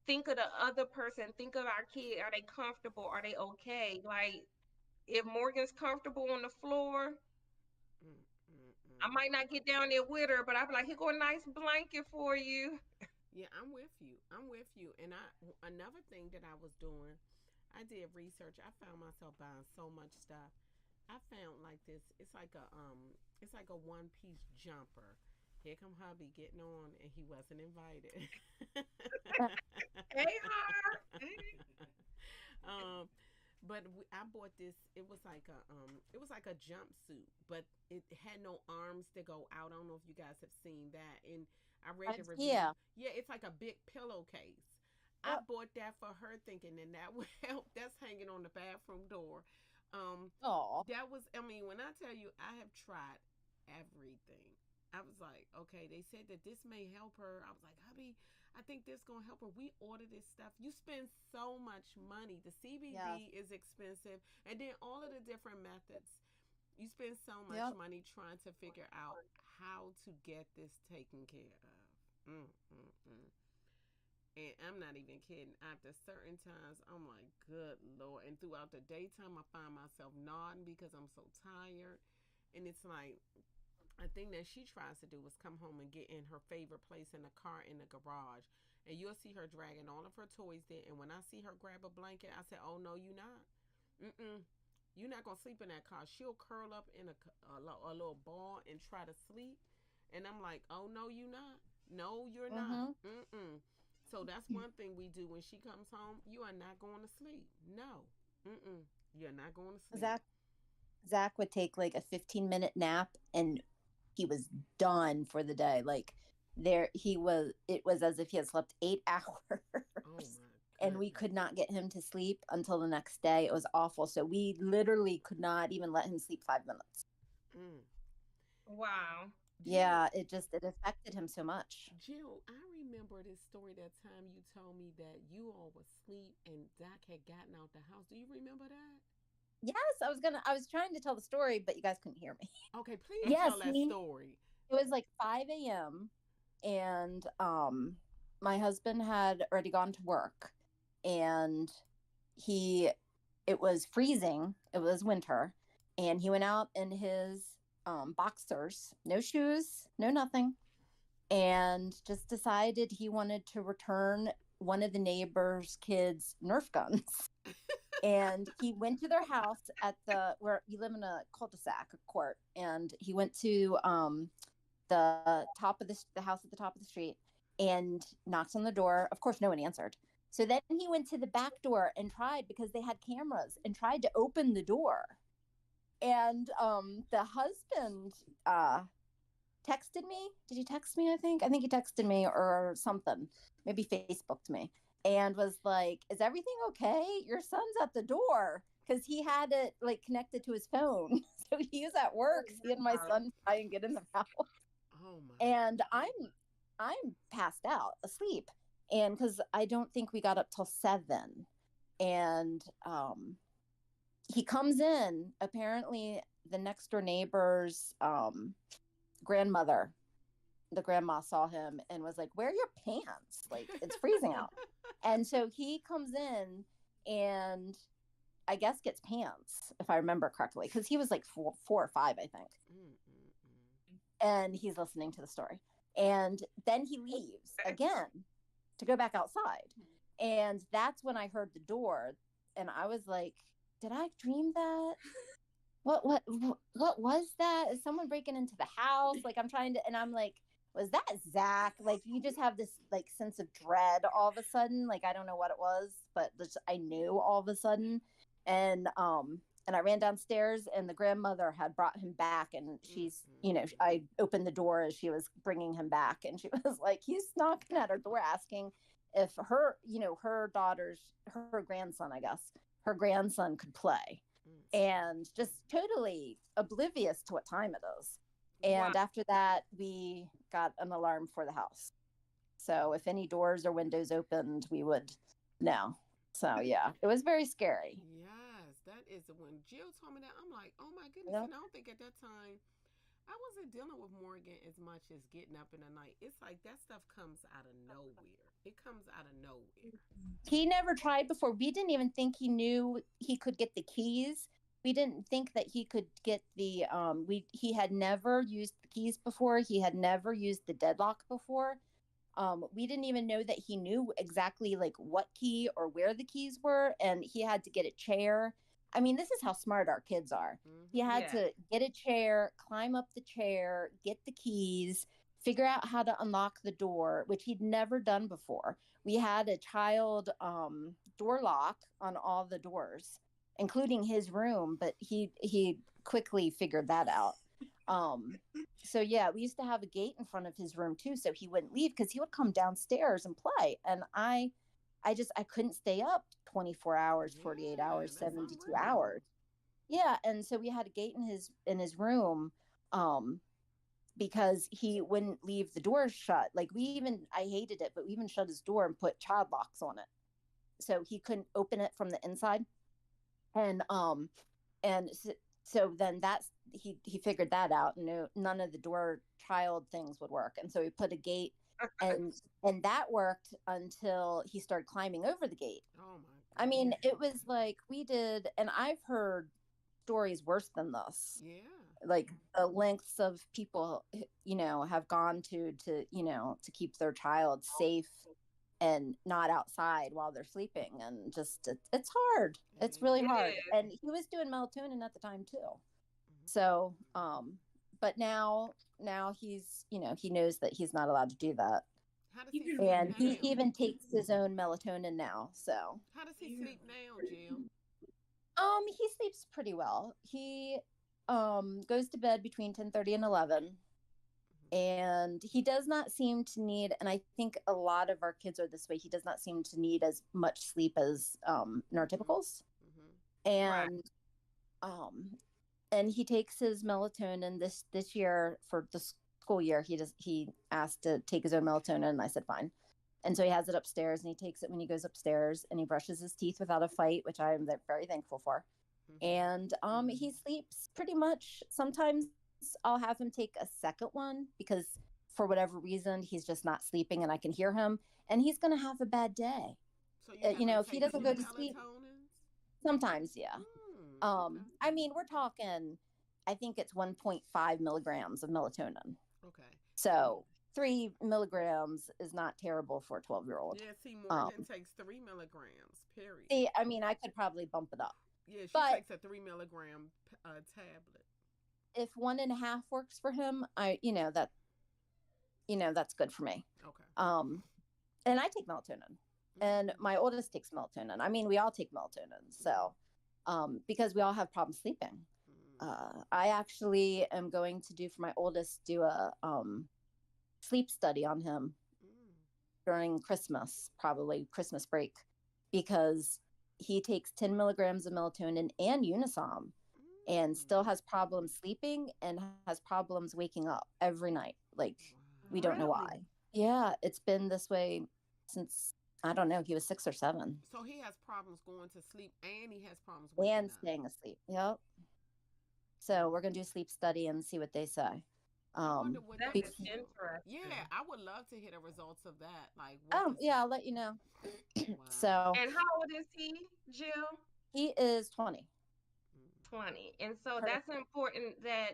B: Think of the other person. Think of our kid. Are they comfortable? Are they okay? Like, if Morgan's comfortable on the floor, I
A: Mm-mm-mm.
B: might not get down there with her, but I'll be like, here go a nice blanket for you.
A: Yeah, I'm with you. I'm with you. And another thing that I was doing, I did research. I found myself buying so much stuff. I found like this. It's like a one piece jumper. Here come hubby getting on, and he wasn't invited.
B: Hey, Har.
A: um, but I bought this. It was like a jumpsuit, but it had no arms to go out. I don't know if you guys have seen that. And I read the review.
C: Yeah.
A: Yeah, it's like a big pillowcase. I
C: Yep.
A: bought that for her, thinking, and that would help. That's hanging on the bathroom door. Um,
C: Oh.
A: that was. I mean, when I tell you, I have tried everything. I was like, okay, they said that this may help her. I was like, hubby, I think this gonna help her. We order this stuff. You spend so much money. The
C: Yes.
A: CBD is expensive, and then all of the different methods. You spend so much
C: Yep.
A: money trying to figure out how to get this taken care of. Mm, mm, mm. And I'm not even kidding. After certain times, I'm like, good Lord. And throughout the daytime, I find myself nodding because I'm so tired. And it's like, a thing that she tries to do is come home and get in her favorite place in the car in the garage. And you'll see her dragging all of her toys there. And when I see her grab a blanket, I say, oh, no, you not. Mm-mm. You're not going to sleep in that car. She'll curl up in a little ball and try to sleep. And I'm like, oh, no, you not. No, you're not.
C: Mm-hmm.
A: Mm-mm. So that's one thing we do when she comes home. You are not going to sleep. No. Mm-mm. You're not going to sleep.
C: Zach Zach would take like a 15-minute nap and he was done for the day. Like there he was it was as if he had slept 8 hours.
A: Oh, my
C: And we
A: goodness.
C: could not get him to sleep until the next day. It was awful. So we literally could not even let him sleep 5 minutes.
A: Mm.
B: Wow.
A: Jill,
C: Yeah, it affected him so much.
A: Jill, I remember this story that time you told me that you all was asleep and Zach had gotten out the house. Do you remember that?
C: Yes, I was trying to tell the story, but you guys couldn't hear me.
A: Okay, please
C: Yes,
A: tell that
C: he
A: story.
C: it was like 5 a.m. and my husband had already gone to work, and he it was freezing, it was winter, and he went out in his boxers, no shoes, no nothing, and just decided he wanted to return one of the neighbors kids Nerf guns. And he went to their house at the where you live in a cul-de-sac, a court, and he went to the house at the top of the street and knocked on the door. Of course, no one answered. So then he went to the back door and tried, because they had cameras, and tried to open the door. And the husband texted me. Did he text me? I think he texted me or something. Maybe Facebooked me and was like, "Is everything okay? Your son's at the door." Because he had it like connected to his phone. So he was at
B: Oh,
C: work seeing my
B: wow.
C: son try and get in the house.
A: Oh my
C: And
A: goodness.
C: I'm passed out asleep. And because I don't think we got up till 7. And he comes in, apparently the next door neighbor's grandmother, the grandma saw him and was like, "Wear your pants, like it's freezing out." And so he comes in and I guess gets pants, if I remember correctly, because he was like four or five, I think.
A: Mm-mm-mm.
C: and he's listening to the story. And then he leaves again to go back outside. And that's when I heard the door, and I was like, did I dream that? What was that? Is someone breaking into the house? Like, I'm trying to, and I'm like, was that Zach? Like, you just have this like sense of dread all of a sudden. Like, I don't know what it was, but just, I knew all of a sudden. And I ran downstairs, and the grandmother had brought him back, and she's, I opened the door as she was bringing him back, and she was like, he's knocking at her door asking if her, her daughter's, her grandson, I guess, her grandson could play, and just totally oblivious to what time it is. And
B: Wow.
C: after that, we got an alarm for the house. So if any doors or windows opened, we would know. So yeah, it was very scary.
A: Yes, that is when Jill told me that. I'm like, oh my goodness.
C: Yep.
A: And I don't think at that time I wasn't dealing with Morgan as much as getting up in the night. It's like that stuff comes out of nowhere. It comes out of nowhere.
C: He never tried before. We didn't even think he knew he could get the keys. We didn't think that he could get the he had never used the keys before. He had never used the deadlock before. We didn't even know that he knew exactly like what key or where the keys were, and he had to get a chair. I mean, this is how smart our kids are. He
A: Mm-hmm.
C: had
B: Yeah.
C: to get a chair, climb up the chair, get the keys, figure out how to unlock the door, which he'd never done before. We had a child door lock on all the doors, including his room, but he quickly figured that out. Um, so yeah, we used to have a gate in front of his room too, so he wouldn't leave because he would come downstairs and play. And I couldn't stay up 24 hours, 48
A: Yeah,
C: hours,
A: that's
C: 72
A: unreal.
C: hours. Yeah, and so we had a gate in his room, um, because he wouldn't leave the door shut. Like, I hated it, but we even shut his door and put child locks on it, so he couldn't open it from the inside. And so, so then he figured that out, and no, none of the door child things would work, and so he put a gate, and that worked until he started climbing over the gate.
A: Oh my
C: I mean,
A: goodness.
C: it was like we did, and I've heard stories worse than this,
A: Yeah.
C: like the lengths of people have gone to keep their child safe and not outside while they're sleeping, and just it's hard,
A: It
C: it's really
B: It
A: is.
C: hard.
B: is.
C: And he was doing melatonin at the time too. So but now he knows that he's not allowed to do that,
A: How does he sleep
C: and he
A: now?
C: even takes his own melatonin now. So
A: How does he sleep now, Jill?
C: he sleeps pretty well. He goes to bed between 10:30 and 11, and he does not seem to need, and I think a lot of our kids are this way, he does not seem to need as much sleep as
A: Mm-hmm.
C: neurotypicals.
A: Mm-hmm.
B: Right.
C: And um and he takes his melatonin this year for the school year. He asked to take his own melatonin, and I said fine. And so he has it upstairs, and he takes it when he goes upstairs, and he brushes his teeth without a fight, which I am very thankful for.
A: Mm-hmm.
C: And he sleeps pretty much. Sometimes I'll have him take a second one because for whatever reason he's just not sleeping, and I can hear him, and he's going to have a bad day.
A: So you have him
C: If he
A: take
C: doesn't
A: two
C: go to sleep,
A: melatonins?
C: sometimes, yeah.
A: Okay.
C: I mean, we're talking, I think it's 1.5 milligrams of melatonin.
A: Okay.
C: So 3 milligrams is not terrible for a 12-year-old.
A: Yeah, see,
C: Um,
A: Morgan takes 3 milligrams, period.
C: See, I mean, I could probably bump it up,
A: Yeah, she
C: but
A: takes a 3 milligram tablet.
C: if 1.5 works for him, that's good for me.
A: Okay.
C: Um, and I take melatonin, and
A: Mm-hmm.
C: my oldest takes melatonin. I mean, we all take melatonin. So, because we all have problems sleeping. I actually am going to do for my oldest, do a sleep study on him during Christmas, probably Christmas break, because he takes 10 milligrams of melatonin and Unisom, and still has problems sleeping and has problems waking up every night. Like, we don't know
B: Really?
C: why. Yeah, it's been this way since, I don't know, he was 6 or 7,
A: So he has problems going to sleep and he has problems waking
C: and
A: up.
C: staying asleep. Yep. So we're gonna do a sleep study and see what they say.
A: I wonder what
B: That
A: that
B: is
A: would show. Yeah,
B: interesting.
A: I would love to hear the results of that. Like, what does
C: Yeah, I'll let you know.
A: Wow.
C: So
B: And how old is he, Jill?
C: he is 20.
A: Mm.
B: 20. And so that's
C: Perfect.
B: important that,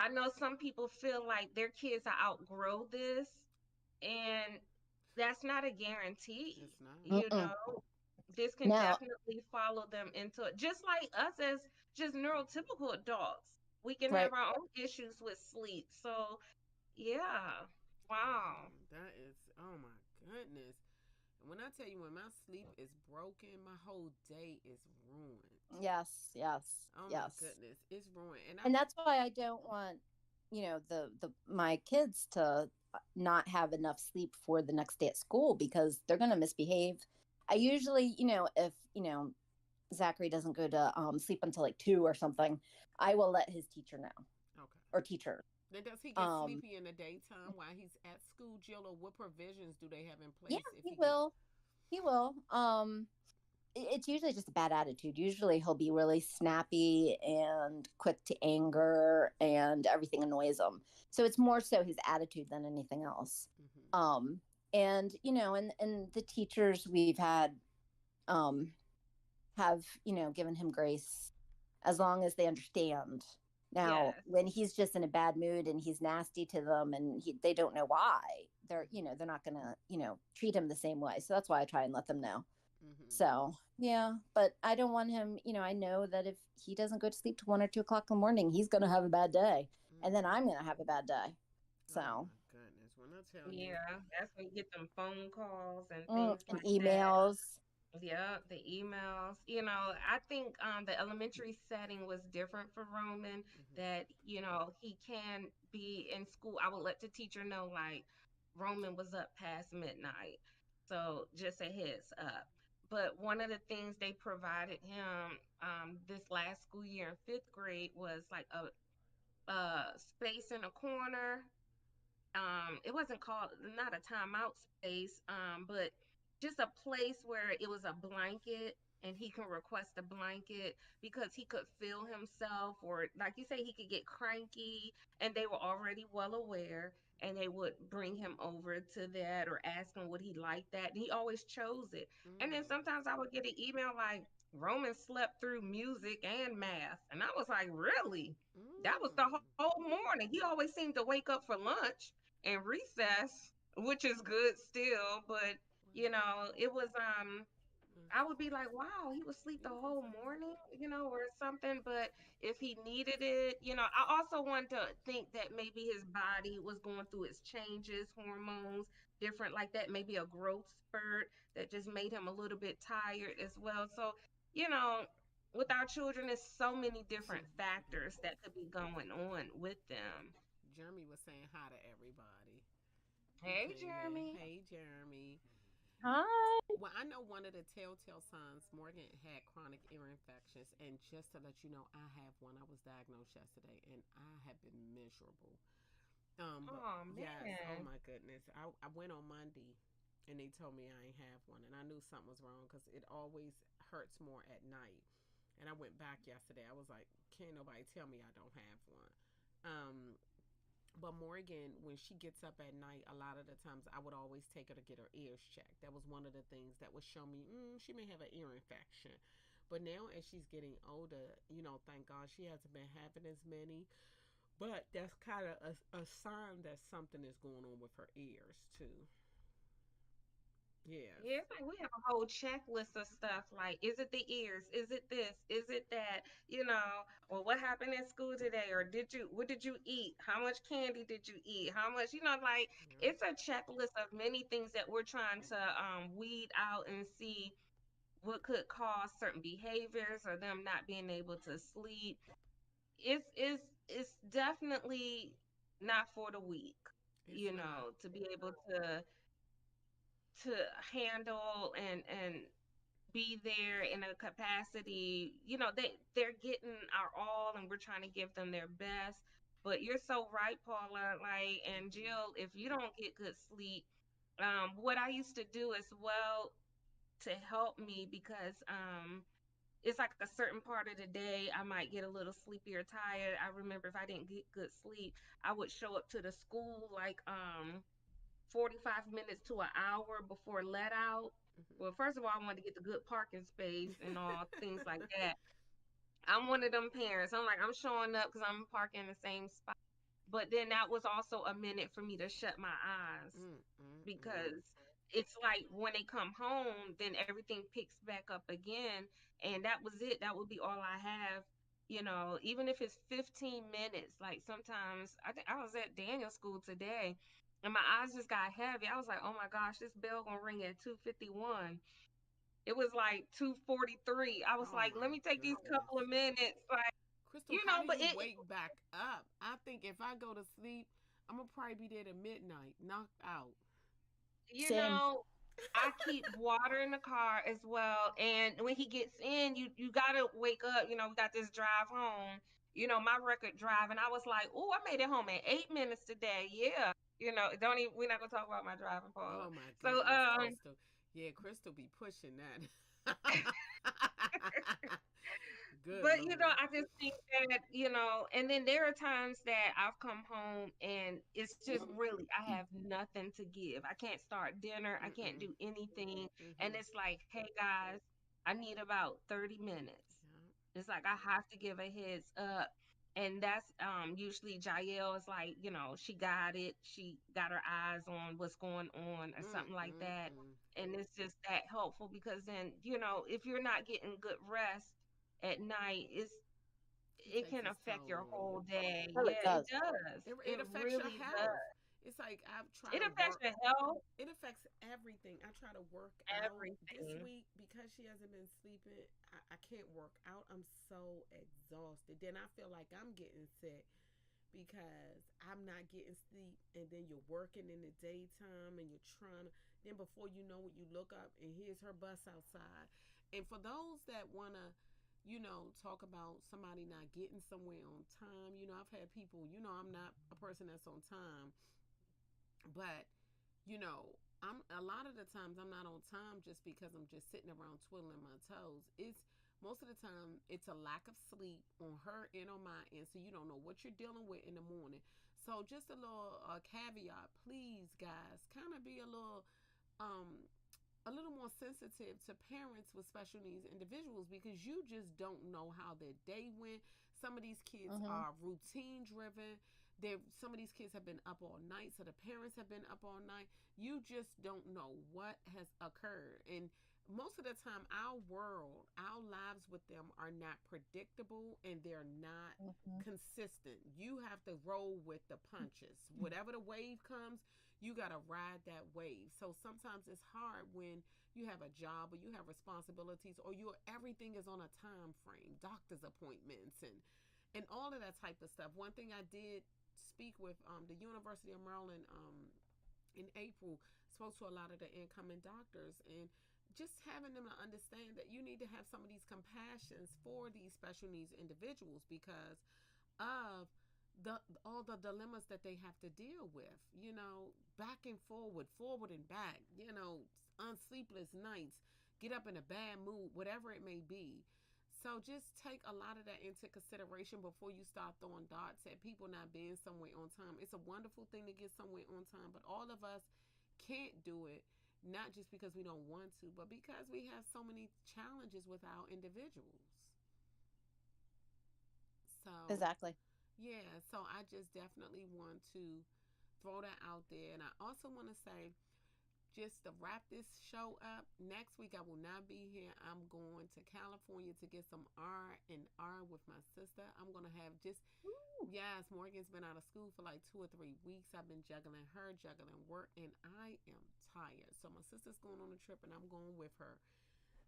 B: I know some people feel like their kids will outgrow this, and that's not a guarantee.
A: It's not.
B: You
C: Mm-mm.
B: know, this can
C: Now,
B: definitely follow them into it. Just like us as just neurotypical adults, we can have
C: right.
B: our own issues with sleep. So, yeah. Wow.
A: That is, oh my goodness. And when I tell you, when my sleep is broken, my whole day is ruined.
C: Yes, yes,
A: Oh my
C: yes.
A: goodness, it's ruined. And I,
C: And that's why I don't want, the my kids to not have enough sleep for the next day at school because they're going to misbehave. I usually, if, Zachary doesn't go to sleep until like 2 or something, I will let his teacher know,
A: okay.
C: or teacher.
A: Then does he get
C: Um,
A: sleepy in the daytime while he's at school, Jill, or what provisions do they have in
C: yeah,
A: place if
C: he
A: he gets?
C: will. He will. It's usually just a bad attitude. Usually he'll be really snappy and quick to anger and everything annoys him. So it's more so his attitude than anything else.
A: Mm-hmm.
C: Um and and the teachers we've had um have, given him grace as long as they understand. Now,
B: Yes.
C: when he's just in a bad mood and he's nasty to them and they don't know why, they're not going to, treat him the same way. So that's why I try and let them know.
A: Mm-hmm.
C: So, yeah, but I don't want him, I know that if he doesn't go to sleep till 1 or 2 o'clock in the morning, he's going to have a bad day. And then
A: Mm.
C: I'm going to have a bad day.
A: Oh
C: So,
A: my goodness. When I tell you,
B: Yeah. That's when you get them phone calls and things
C: and
B: like that.
C: emails.
B: Yeah, the emails. You know, I think the elementary setting was different for Roman,
A: mm-hmm.
B: that, he can be in school. I would let the teacher know, like, Roman was up past midnight. So just a heads up. But one of the things they provided him this last school year in fifth grade was like a space in a corner. It wasn't called, not a timeout space, but just a place where it was a blanket and he can request a blanket because he could feel himself, or like you say, he could get cranky, and they were already well aware, and they would bring him over to that or ask him would he like that, and he always chose it. And then
A: Mm.
B: sometimes I would get an email like, Roman slept through music and math, and I was like, really? That was the
A: Mm.
B: whole morning. He always seemed to wake up for lunch and recess, which is good still, but it was I would be like, wow, he was asleep the whole morning, or something. But if he needed it, I also wanted to think that maybe his body was going through its changes, hormones, different like that, maybe a growth spurt that just made him a little bit tired as well. So, you know, with our children, there's so many different factors that could be going on with them.
A: Jeremy was saying hi to everybody. He
B: Hey,
A: came in.
B: Jeremy.
A: Hey, Jeremy.
C: Hi.
A: Well, I know one of the telltale signs Morgan had chronic ear infections, and just to let you know, I have one. I was diagnosed yesterday, and I have been miserable. But
B: Oh
A: yes, oh
B: man.
A: my goodness, I went on Monday, and they told me I ain't have one, and I knew something was wrong because it always hurts more at night. And I went back yesterday. I was like, can't nobody tell me I don't have one. Um, but Morgan, when she gets up at night, a lot of the times I would always take her to get her ears checked. That was one of the things that would show me she may have an ear infection. But now, as she's getting older, thank God she hasn't been having as many. But that's kind of a sign that something is going on with her ears, too. Yes.
B: Yeah, it's like we have a whole checklist of stuff like, is it the ears? Is it this? Is it that? Well, what happened in school today? Or what did you eat? How much candy did you eat? How much, like
A: Yeah.
B: it's a checklist of many things that we're trying to weed out and see what could cause certain behaviors or them not being able to sleep. It's definitely not for the weak,
A: It's not.
B: to be able to handle and be there in a capacity. They're getting our all, and we're trying to give them their best. But you're so right, Paula, like, and
A: Hmm.
B: Jill, if you don't get good sleep, what I used to do as well to help me, because it's like a certain part of the day I might get a little sleepy or tired. I remember if I didn't get good sleep, I would show up to the school like 45 minutes to an hour before let out. Well, first of all, I wanted to get the good parking space and all things like that. I'm one of them parents. I'm like, I'm showing up because I'm parking in the same spot. But then that was also a minute for me to shut my eyes
A: Mm, mm, mm.
B: because it's like when they come home, then everything picks back up again. And that was it. That would be all I have. Even if it's 15 minutes, like sometimes I think I was at Daniel's school today and my eyes just got heavy. I was like, oh my gosh, this bell gonna ring at 2:51. It was like 2:43. I was
A: Oh
B: like,
A: my
B: let me take these
A: goodness.
B: couple of minutes, like,
A: Crystal, how do
B: but
A: you wake back up? I think if I go to sleep, I'm gonna probably be there to midnight, knocked out.
B: you
C: Same.
B: know, I keep water in the car as well. And when he gets in, you gotta wake up. We got this drive home. My record drive, and I was like, "Oh, I made it home in 8 minutes today." Yeah, don't even. We're not gonna talk about my driving part.
A: Oh my
B: So,
A: goodness, Crystal. Yeah, Crystal be pushing that. Good
B: but
A: Lord.
B: I just think that and then there are times that I've come home and it's just really I have nothing to give. I can't start dinner. I can't
A: Mm-mm.
B: do anything, and
A: Mm-hmm.
B: it's like, hey guys, I need about 30 minutes.
A: Yeah.
B: It's like I have to give a heads up. And that's usually Jael is like, she got it. She got her eyes on what's going on or something like that.
A: Mm-mm.
B: And it's just that helpful because then, if you're not getting good rest at night,
A: It
B: it
A: takes
B: can
A: its
B: affect
A: toll
B: your
A: on you.
B: whole day.
C: Oh, it
B: Yeah, it
C: does.
B: does.
A: It
B: It
A: affects your
B: really does.
A: health. It's like I've tried
B: It
A: to
B: affects
A: work.
B: your health,
A: It affects everything. I try to work out this
B: everything.
A: week because she hasn't been sleeping. I can't work out. I'm so exhausted. Then I feel like I'm getting sick because I'm not getting sleep. And then you're working in the daytime and you're trying to. Then before you know it, you look up and here's her bus outside. And for those that want to, talk about somebody not getting somewhere on time, I've had people, I'm not a person that's on time, but you know, I'm a lot of the times I'm not on time just because I'm just sitting around twiddling my toes. It's most of the time it's a lack of sleep on her and on my end, so you don't know what you're dealing with in the morning. So just a little caveat, please, guys, kind of be um a little more sensitive to parents with special needs individuals because you just don't know how their day went. Some of these kids
C: Mm-hmm.
A: are routine driven. Some of these kids have been up all night, so the parents have been up all night. You just don't know what has occurred. And most of the time, our lives with them are not predictable and they're not
C: Mm-hmm.
A: consistent. You have to roll with the punches. Whatever the wave comes, you got to ride that wave. So sometimes it's hard when you have a job or you have responsibilities or everything is on a time frame, doctor's appointments and all of that type of stuff. One thing I did speak with the University of Maryland in April, spoke to a lot of the incoming doctors and just having them to understand that you need to have some of these compassions for these special needs individuals because of the all the dilemmas that they have to deal with, back and forward and back, unsleepless nights, get up in a bad mood, whatever it may be. So just take a lot of that into consideration before you start throwing darts at people not being somewhere on time. It's a wonderful thing to get somewhere on time, but all of us can't do it, not just because we don't want to, but because we have so many challenges with our individuals. So
C: Exactly.
A: yeah, so I just definitely want to throw that out there. And I also want to say, just to wrap this show up, next week I will not be here. I'm going to California to get some R&R with my sister. I'm going to have just, yes, Morgan's been out of school for like 2 or 3 weeks. I've been juggling her, juggling work, and I am tired. So my sister's going on a trip and I'm going with her.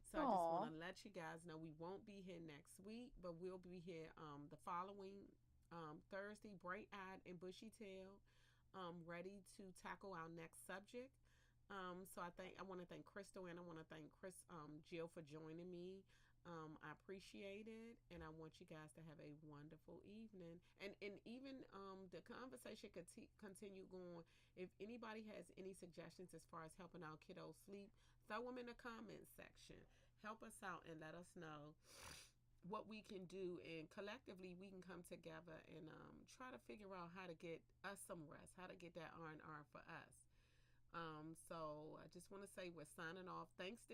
A: So I just want
C: Aw.
A: to let you guys know we won't be here next week, but we'll be here the following Thursday, bright eyed and bushy tailed, ready to tackle our next subject. So I want to thank Crystal and I want to thank Jill for joining me. I appreciate it, and I want you guys to have a wonderful evening. And even the conversation could continue going. If anybody has any suggestions as far as helping our kiddos sleep, throw them in the comments section. Help us out and let us know what we can do, and collectively we can come together and try to figure out how to get us some rest, how to get that R&R for us. So I just want to say we're signing off. Thanks to